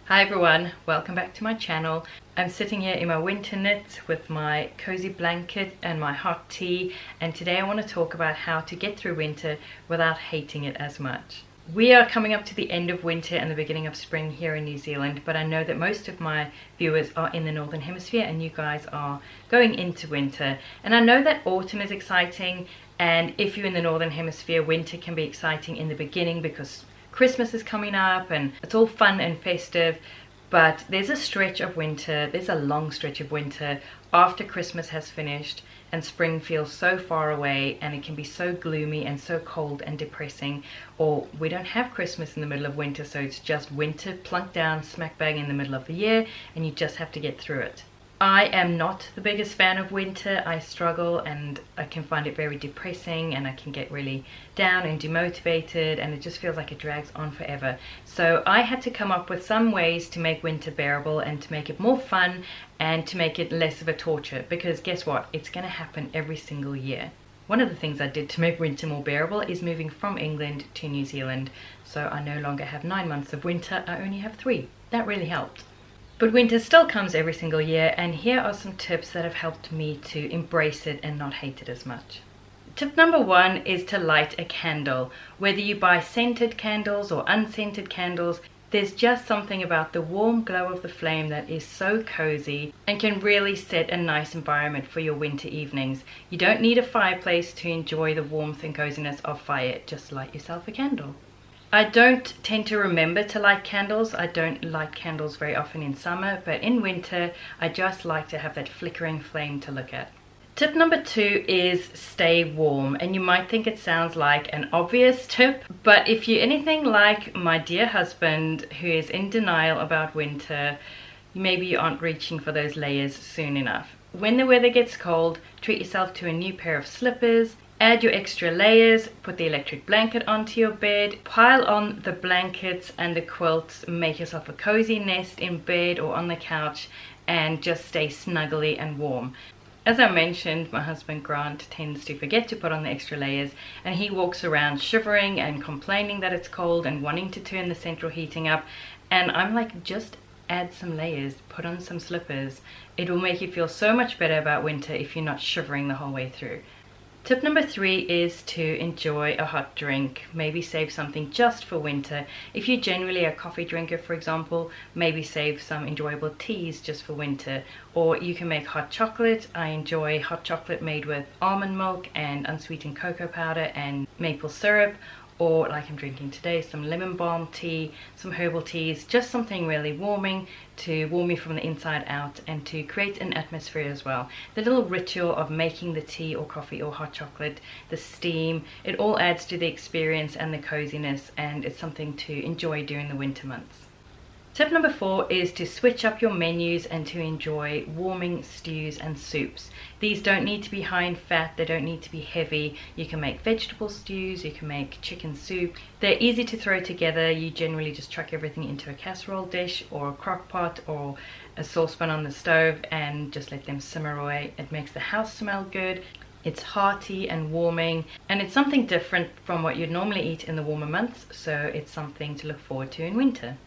Hi everyone, welcome back to my channel. I'm sitting here in my winter knits with my cozy blanket and my hot tea, and today I want to talk about how to get through winter without hating it as much. We are coming up to the end of winter and the beginning of spring here in New Zealand, but I know that most of my viewers are in the Northern Hemisphere and you guys are going into winter. And I know that autumn is exciting, and if you're in the Northern Hemisphere, winter can be exciting in the beginning because Christmas is coming up and it's all fun and festive, but there's a stretch of winter, there's a long stretch of winter after Christmas has finished and spring feels so far away, and it can be so gloomy and so cold and depressing. Or we don't have Christmas in the middle of winter, so it's just winter plunked down smack bang in the middle of the year, and you just have to get through it. I am not the biggest fan of winter. I struggle and I can find it very depressing, and I can get really down and demotivated, and it just feels like it drags on forever. So I had to come up with some ways to make winter bearable and to make it more fun and to make it less of a torture, because guess what? It's going to happen every single year. One of the things I did to make winter more bearable is moving from England to New Zealand. So I no longer have 9 months of winter, I only have 3. That really helped. But winter still comes every single year, and here are some tips that have helped me to embrace it and not hate it as much. Tip number 1 is to light a candle. Whether you buy scented candles or unscented candles, there's just something about the warm glow of the flame that is so cozy and can really set a nice environment for your winter evenings. You don't need a fireplace to enjoy the warmth and coziness of fire, just light yourself a candle. I don't tend to remember to light candles. I don't light candles very often in summer, but in winter I just like to have that flickering flame to look at. Tip number 2 is stay warm, and you might think it sounds like an obvious tip, but if you're anything like my dear husband who is in denial about winter, maybe you aren't reaching for those layers soon enough. When the weather gets cold, treat yourself to a new pair of slippers. Add your extra layers, put the electric blanket onto your bed, pile on the blankets and the quilts, make yourself a cozy nest in bed or on the couch, and just stay snuggly and warm. As I mentioned, my husband Grant tends to forget to put on the extra layers, and he walks around shivering and complaining that it's cold and wanting to turn the central heating up, and I'm like, just add some layers, put on some slippers. It will make you feel so much better about winter if you're not shivering the whole way through. Tip number 3 is to enjoy a hot drink. Maybe save something just for winter. If you're generally a coffee drinker, for example, maybe save some enjoyable teas just for winter. Or you can make hot chocolate. I enjoy hot chocolate made with almond milk and unsweetened cocoa powder and maple syrup. Or like I'm drinking today, some lemon balm tea, some herbal teas, just something really warming to warm you from the inside out and to create an atmosphere as well. The little ritual of making the tea or coffee or hot chocolate, the steam, it all adds to the experience and the coziness, and it's something to enjoy during the winter months. Tip number 4 is to switch up your menus and to enjoy warming stews and soups. These don't need to be high in fat, they don't need to be heavy. You can make vegetable stews, you can make chicken soup. They're easy to throw together. You generally just chuck everything into a casserole dish or a crock pot or a saucepan on the stove and just let them simmer away. It makes the house smell good. It's hearty and warming, and it's something different from what you'd normally eat in the warmer months, so it's something to look forward to in winter.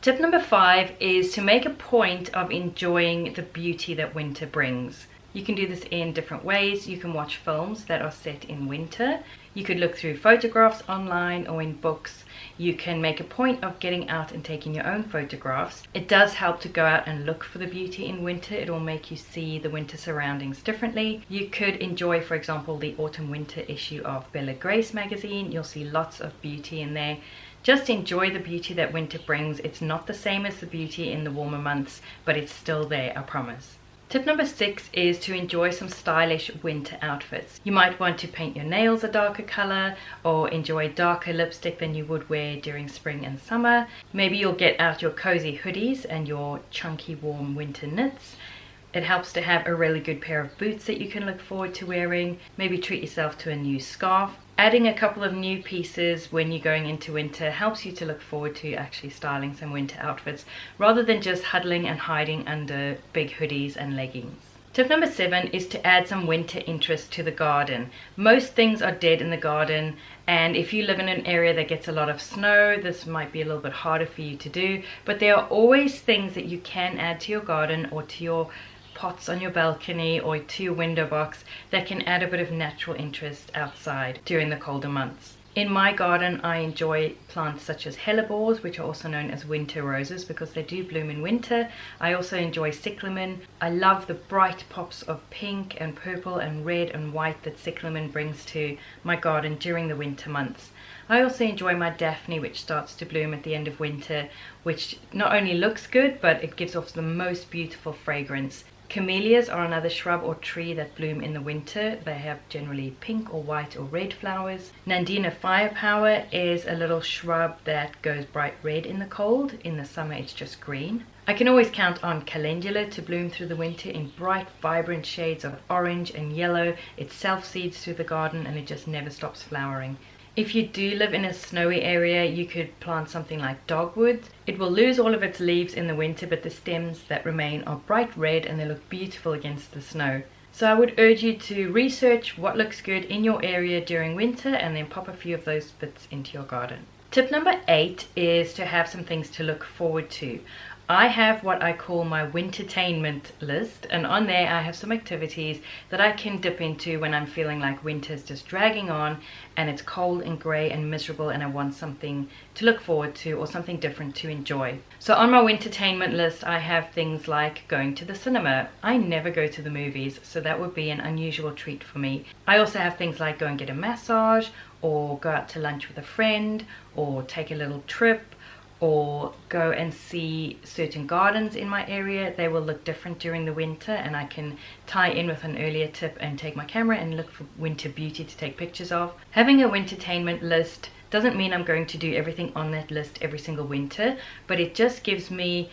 Tip number 5 is to make a point of enjoying the beauty that winter brings. You can do this in different ways. You can watch films that are set in winter. You could look through photographs online or in books. You can make a point of getting out and taking your own photographs. It does help to go out and look for the beauty in winter. It will make you see the winter surroundings differently. You could enjoy, for example, the autumn-winter issue of Bella Grace magazine. You'll see lots of beauty in there. Just enjoy the beauty that winter brings. It's not the same as the beauty in the warmer months, but it's still there, I promise. Tip number 6 is to enjoy some stylish winter outfits. You might want to paint your nails a darker color or enjoy darker lipstick than you would wear during spring and summer. Maybe you'll get out your cozy hoodies and your chunky warm winter knits. It helps to have a really good pair of boots that you can look forward to wearing. Maybe treat yourself to a new scarf. Adding a couple of new pieces when you're going into winter helps you to look forward to actually styling some winter outfits rather than just huddling and hiding under big hoodies and leggings. Tip number 7 is to add some winter interest to the garden. Most things are dead in the garden, and if you live in an area that gets a lot of snow, this might be a little bit harder for you to do, but there are always things that you can add to your garden or to your pots on your balcony or to your window box that can add a bit of natural interest outside during the colder months. In my garden, I enjoy plants such as hellebores, which are also known as winter roses because they do bloom in winter. I also enjoy cyclamen. I love the bright pops of pink and purple and red and white that cyclamen brings to my garden during the winter months. I also enjoy my daphne, which starts to bloom at the end of winter, which not only looks good, but it gives off the most beautiful fragrance. Camellias are another shrub or tree that bloom in the winter. They have generally pink or white or red flowers. Nandina firepower is a little shrub that goes bright red in the cold. In the summer it's just green. I can always count on calendula to bloom through the winter in bright, vibrant shades of orange and yellow. It self-seeds through the garden and it just never stops flowering. If you do live in a snowy area, you could plant something like dogwood. It will lose all of its leaves in the winter, but the stems that remain are bright red and they look beautiful against the snow. So I would urge you to research what looks good in your area during winter and then pop a few of those bits into your garden. Tip number 8 is to have some things to look forward to. I have what I call my wintertainment list, and on there I have some activities that I can dip into when I'm feeling like winter's just dragging on and it's cold and grey and miserable and I want something to look forward to or something different to enjoy. So on my wintertainment list I have things like going to the cinema. I never go to the movies, so that would be an unusual treat for me. I also have things like go and get a massage or go out to lunch with a friend or take a little trip or go and see certain gardens in my area. They will look different during the winter and I can tie in with an earlier tip and take my camera and look for winter beauty to take pictures of. Having a wintertainment list doesn't mean I'm going to do everything on that list every single winter, but it just gives me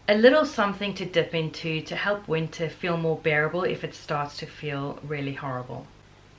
a little something to dip into to help winter feel more bearable if it starts to feel really horrible.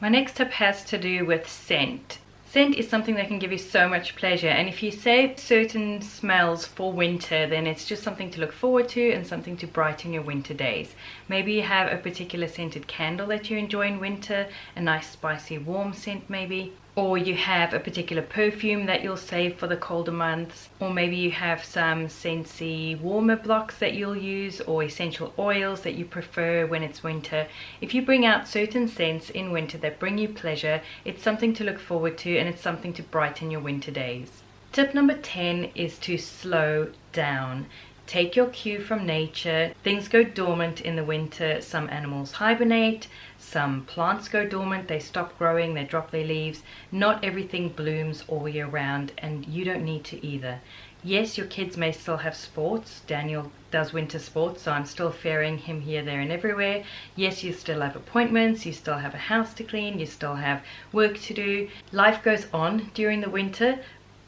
My next tip has to do with scent. Scent is something that can give you so much pleasure, and if you save certain smells for winter, then it's just something to look forward to and something to brighten your winter days. Maybe you have a particular scented candle that you enjoy in winter, a nice spicy warm scent maybe, or you have a particular perfume that you'll save for the colder months, or maybe you have some scentsy warmer blocks that you'll use or essential oils that you prefer when it's winter. If you bring out certain scents in winter that bring you pleasure, it's something to look forward to and it's something to brighten your winter days. Tip number 10 is to slow down. Take your cue from nature. Things go dormant in the winter. Some animals hibernate, some plants go dormant, they stop growing, they drop their leaves. Not everything blooms all year round, and you don't need to either. Yes, your kids may still have sports. Daniel does winter sports, so I'm still ferrying him here, there and everywhere. Yes, you still have appointments, you still have a house to clean, you still have work to do. Life goes on during the winter,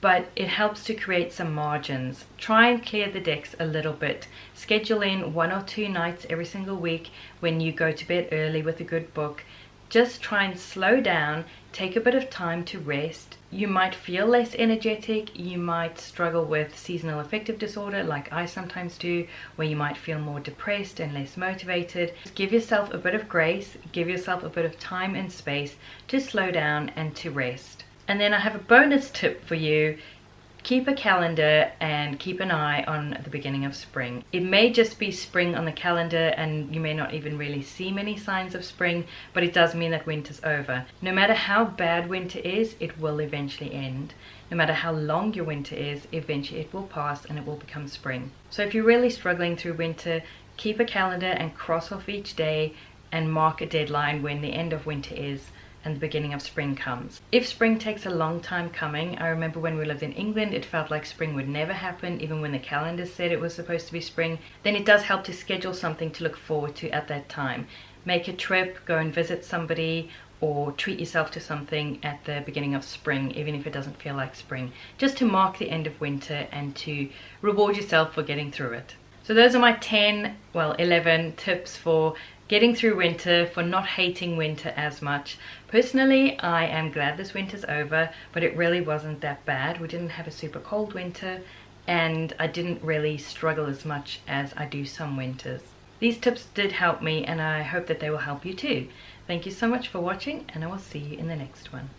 but it helps to create some margins. Try and clear the decks a little bit. Schedule in 1 or 2 nights every single week when you go to bed early with a good book. Just try and slow down, take a bit of time to rest. You might feel less energetic, you might struggle with seasonal affective disorder like I sometimes do, where you might feel more depressed and less motivated. Just give yourself a bit of grace, give yourself a bit of time and space to slow down and to rest. And then I have a bonus tip for you. Keep a calendar and keep an eye on the beginning of spring. It may just be spring on the calendar and you may not even really see many signs of spring, but it does mean that winter's over. No matter how bad winter is, it will eventually end. No matter how long your winter is, eventually it will pass and it will become spring. So if you're really struggling through winter, keep a calendar and cross off each day and mark a deadline when the end of winter is and the beginning of spring comes. If spring takes a long time coming, I remember when we lived in England, it felt like spring would never happen, even when the calendar said it was supposed to be spring, then it does help to schedule something to look forward to at that time. Make a trip, go and visit somebody, or treat yourself to something at the beginning of spring, even if it doesn't feel like spring, just to mark the end of winter and to reward yourself for getting through it. So those are my 11 tips for getting through winter, for not hating winter as much. Personally, I am glad this winter's over, but it really wasn't that bad. We didn't have a super cold winter, and I didn't really struggle as much as I do some winters. These tips did help me, and I hope that they will help you too. Thank you so much for watching, and I will see you in the next one.